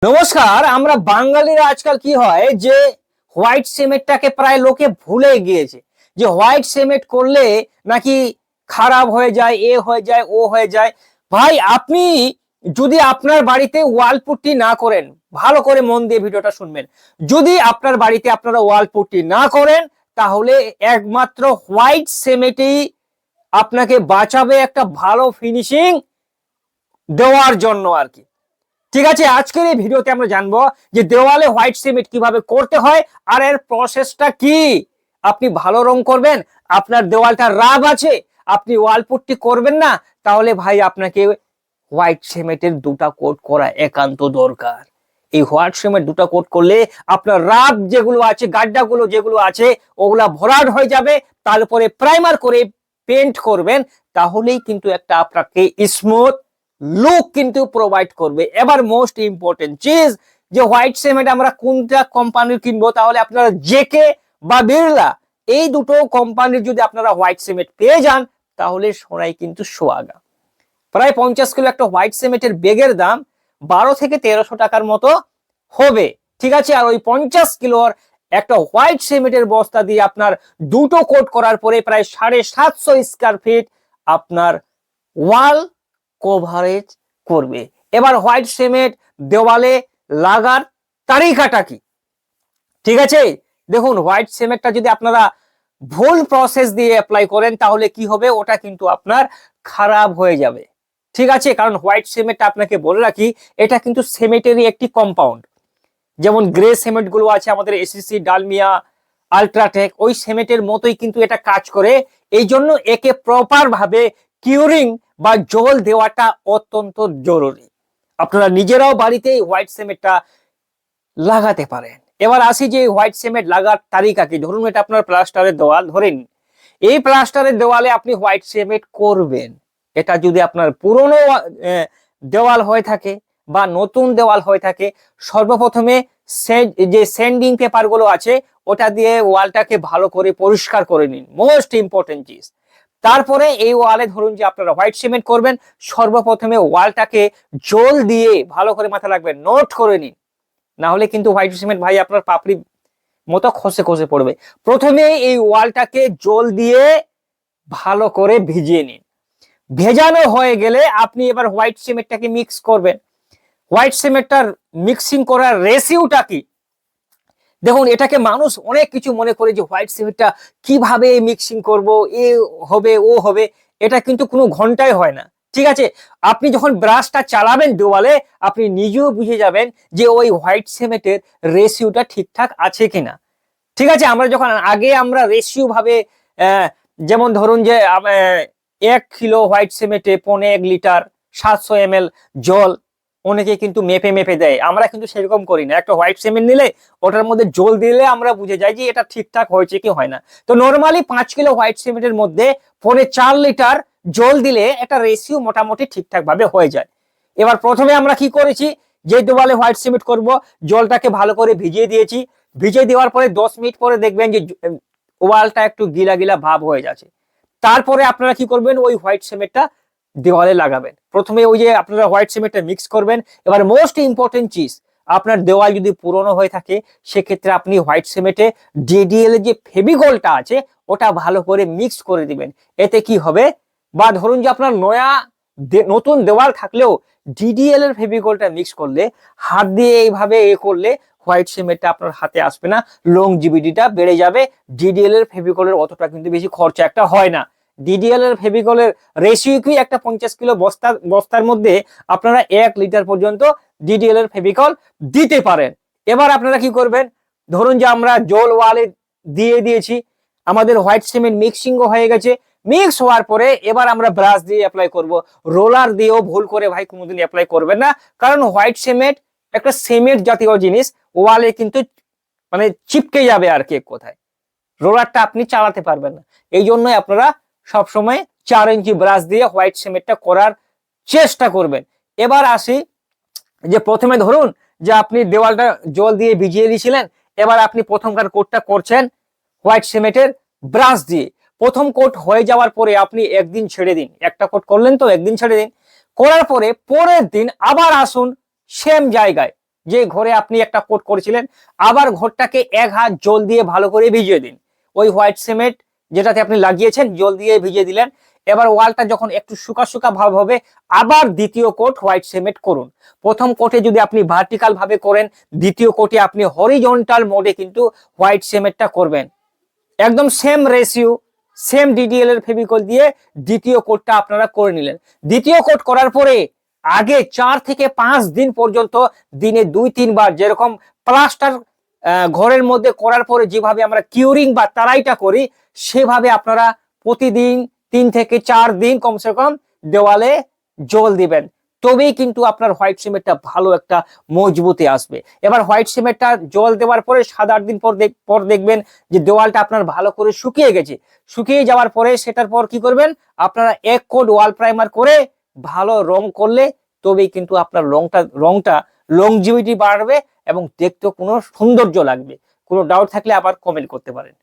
নমস্কার। আমরা বাঙালিরা আজকাল কি হয় যে হোয়াইট সিমেন্টটাকে প্রায় লোকে ভুলে গিয়েছে যে হোয়াইট সিমেন্ট করলে নাকি খারাপ হয়ে যায়, এ হয়ে যায়, ও হয়ে যায়। ভাই, আপনি যদি আপনার বাড়িতে ওয়াল পুট্টি না করেন, ভালো করে মন দিয়ে ভিডিওটা শুনবেন। যদি আপনার বাড়িতে আপনারা ওয়াল পুট্টি না করেন, তাহলে একমাত্র হোয়াইট সিমেন্টই আপনাকে বাঁচাবে একটা ভালো ফিনিশিং দেওয়ার জন্য আর কি। ঠিক আছে, আজকের এই ভিডিওতে আমরা জানবো যে দেওয়ালে হোয়াইট সিমেন্ট কিভাবে করতে হয় আর এর প্রসেসটা কি। আপনি ভালো রং করবেন, আপনার দেওয়ালটা রাব আছে, আপনি ওয়াল পুট্টি করবেন না, তাহলে ভাই আপনাকে হোয়াইট সিমেন্টের দুটা কোট করা একান্ত দরকার। এই হোয়াইট সিমেন্ট দুটা কোট করলে আপনার রাব যেগুলো আছে, গাড্ডাগুলো যেগুলো আছে, ওগুলা ভরাট হয়ে যাবে। তারপরে প্রাইমার করে পেন্ট করবেন, তাহলেই কিন্তু একটা আপনাকে স্মুথ লুক কিন্তু প্রোভাইড করবে। এবার মোস্ট ইম্পর্টেন্ট চিজ, যে হোয়াইট সিমেন্ট আমরা কোনটা কোম্পানির কিনবো, তাহলে আপনারা জেকে বা বিড়লা এই দুটো কোম্পানির যদি আপনারা হোয়াইট সিমেন্ট পেয়ে যান, তাহলে সোনাই কিন্তু সোয়াগা। প্রায় 50 কিলো একটা হোয়াইট সিমেন্টের ব্যাগের দাম 12 থেকে 1300 টাকার মতো হবে। ঠিক আছে, আর ওই 50 কিলোর একটা হোয়াইট সিমেন্টের বস্তা দিয়ে আপনার দুটো কোট করার পরে প্রায় 750 স্কয়ার ফিট আপনার ওয়াল কভারেজ করবে। এবার হোয়াইট সিমেন্ট দেওয়ালে লাগার তারিকাটা কি? ঠিক আছে, দেখুন, হোয়াইট সিমেন্টটা যদি আপনারা ভুল প্রসেস দিয়ে অ্যাপ্লাই করেন, তাহলে কি হবে, ওটা কিন্তু আপনার খারাপ হয়ে যাবে। ঠিক আছে, কারণ হোয়াইট সিমেন্ট আপনাকে বলে রাখি, এটা কিন্তু সিমেন্টেরই একটি কম্পাউন্ড। যেমন গ্রে সিমেন্ট গুলো আছে আমাদের, এসিসি, ডালমিয়া, আলট্রাটেক, ওই সিমেন্টের মতোই কিন্তু এটা কাজ করে। এই জন্য একে প্রপার ভাবে কিউরিং বা জল দেওয়াটা অত্যন্ত জরুরি। আপনারা নিজেরাও বাড়িতে হোয়াইট সিমেন্টটা লাগাতে পারেন। এবার আসি যে হোয়াইট সিমেন্ট লাগার তারিকা কি। ধরুন এটা আপনার প্লাস্টারের দেওয়াল, ধরেন এই প্লাস্টারের দেওয়ালে আপনি হোয়াইট সিমেন্ট করবেন। এটা যদি আপনার পুরনো দেওয়াল হয়ে থাকে বা নতুন দেওয়াল হয়ে থাকে, সর্বপ্রথমে যে স্যান্ডিং পেপার গুলো আছে ওটা দিয়ে ওয়ালটাকে ভালো করে পরিষ্কার করে নিন, মোস্ট ইম্পর্টেন্ট চিজ। তারপরে এই ওয়ালে ধরুন যে আপনারা হোয়াইট সিমেন্ট করবেন, সর্বপ্রথমে ওয়ালটাকে জল দিয়ে ভালো করে, মাথা রাখবেন, নোট করে নিন, না হলে কিন্তু হোয়াইট সিমেন্ট ভাই আপনার পাপড়ি মতো খসে খসে পড়বে। প্রথমে এই ওয়ালটাকে জল দিয়ে ভালো করে ভিজিয়ে নিন। ভেজানো হয়ে গেলে আপনি এবার হোয়াইট সিমেন্টটাকে মিক্স করবেন। হোয়াইট সিমেন্টটার মিক্সিং করার রেশিওটা কি? দেখুন, এটাকে মানুষ অনেক কিছু মনে করে যে হোয়াইট সিমেন্টটা কিভাবে মিক্সিং করব, এ হবে, ও হবে। এটা কিন্তু কোনো ঘন্টায় হয় না। ঠিক আছে, আপনি যখন ব্রাশটা চালাবেন দেওয়ালে, আপনি নিজেও বুঝে যাবেন যে ওই হোয়াইট সিমেন্টের রেশিওটা ঠিকঠাক আছে কিনা। ঠিক আছে, আমরা যখন আমরা রেশিও ভাবে যেমন ধরুন যে 1 কিলো হোয়াইট সিমেন্টে 1.5 লিটার 700 ml জল অনেকে কিন্তু মেপে মেপে দেয়। আমরা কিন্তু সেরকম করি না। একটা হোয়াইট সিমেন্ট নিলে ওটার মধ্যে জল দিলে আমরা বুঝে যাই যে এটা ঠিকঠাক হয়েছে কি হয় না। তো নর্মালি 5 কিলো হোয়াইট সিমেন্টের মধ্যে 4.5 লিটার জল দিলে একটা রেশিও মোটামুটি ঠিকঠাক ভাবে হয়ে যায়। এবার প্রথমে আমরা কি করেছি, যে দেওয়ালে হোয়াইট সিমেন্ট করব, জলটাকে ভালো করে ভিজিয়ে দিয়েছি। ভিজিয়ে দেওয়ার পরে 10 মিনিট পরে দেখবেন যে ওয়ালটা একটু গিলা গিলা ভাব হয়ে যাচ্ছে। তারপরে আপনারা কি করবেন, ওই হোয়াইট সিমেন্টটা দেওয়ালে লাগাবেন। প্রথমে ওই যে আপনারা হোয়াইট সিমেন্টটা মিক্স করবেন। এবার মোস্ট ইম্পর্টেন্ট চিজ, আপনার দেওয়াল যদি পুরনো হয়ে থাকে, সেক্ষেত্রে আপনি হোয়াইট সিমেন্টে ডিডিএল এর যে ফেভিকলটা আছে ওটা ভালো করে মিক্স করে দিবেন। এতে কি হবে, বা ধরুন যে আপনার নতুন দেওয়াল থাকলেও ডিডিএল এর ফেভিকলটা মিক্স করলে, হাত দিয়ে এইভাবে করলে হোয়াইট সিমেন্টটা আপনার হাতে আসবে না, লংজিভিটিটা বেড়ে যাবে। ডিডিএল এর ফেভিকলের অতটা কিন্তু বেশি খরচা একটা হয় না। ডিডিএল এর ফেভিকলের রেশিও কি, একটা 50 কিলো বস্তার মধ্যে আপনারা 1 লিটার পর্যন্ত ডিডিএল এর ফেভিকল দিতে পারেন। এবার আপনারা কি করবেন, ধরুন যে আমরা জল ওয়ালে দিয়ে দিয়েছি, আমাদের হোয়াইট সিমেন্ট মিক্সিংও হয়ে গেছে। মিক্স হওয়ার পরে এবার আমরা ব্রাশ দিয়ে অ্যাপ্লাই করব। রোলার দিয়েও ভুল করে ভাই কোনোদিন অ্যাপ্লাই করবেন না, কারণ হোয়াইট সিমেন্ট একটা সিমেন্ট জাতীয় জিনিস, ওয়ালে কিন্তু মানে চিপকে যাবে আর কি, এক কথায় রোলারটা আপনি চালাতে পারবেন না। এই জন্যই আপনারা সবসময় 4 ইঞ্চি ব্রাশ দিয়ে হোয়াইট সিমেন্টটা করার চেষ্টা করবেন। এবার আসি যে প্রথমে ধরুন যে আপনি দেওয়ালটা জল দিয়ে ভিজিয়ে দিয়েছিলেন, এবার আপনি প্রথমকার কোটটা করছেন হোয়াইট সিমেন্টের ব্রাশ দিয়ে। প্রথম কোট হয়ে যাওয়ার পরে আপনি একদিন ছেড়ে দিন, একটা কোট করলেন তো একদিন ছেড়ে দিন, করার পরে পরের দিন আবার আসুন সেম জায়গায়, যে ঘরে আপনি একটা কোট করেছিলেন, আবার ঘরটাকে 1 হাত জল দিয়ে ভালো করে ভিজিয়ে দিন। ওই হোয়াইট সিমেন্ট যেটাতে আপনি লাগিয়েছেন জল দিয়ে ভিজিয়ে দিলেন। এবার ওয়ালটা যখন একটু শুকা শুকা ভাব হবে, আবার দ্বিতীয় কোট হোয়াইট সিমেন্ট করুন। প্রথম কোটে যদি আপনি ভার্টিক্যাল ভাবে করেন, দ্বিতীয় কোটে আপনি হরিজন্টাল মোডে কিন্তু হোয়াইট সিমেন্টটা করবেন। একদম সেম রেশিও, সেম ডিডিএল এর ফেভিকল দিয়ে দ্বিতীয় কোটটা আপনারা করে নিলেন। দ্বিতীয় কোট করার পরে আগে 4 থেকে 5 দিন পর্যন্ত দিনে 2-3 বার, যেরকম প্লাস্টার ঘরের মধ্যে করার পরে যেভাবে আমরা কিউরিং বা তারাইটা করি, সেভাবে আপনারা প্রতিদিন 3 থেকে 4 দিন কমসে কম দেওয়ালে জল দিবেন। তবেই কিন্তু আপনার হোয়াইট সিমেন্টটা ভালো একটা মজবুতি আসবে। এবার হোয়াইট সিমেন্টটা জল দেওয়ার পরে 7-8 দিন পর দেখবেন যে দেওয়ালটা আপনার ভালো করে শুকিয়ে গেছে। শুকিয়ে যাওয়ার পরে সেটার পর কি করবেন, আপনারা 1 কোট ওয়াল প্রাইমার করে ভালো রং করলে তবেই কিন্তু আপনার রংটা লংজিভিটি বাড়বে এবং দেখতেও কোনো সৌন্দর্য লাগবে। কোনো ডাউট থাকলে আবার কমেন্ট করতে পারেন।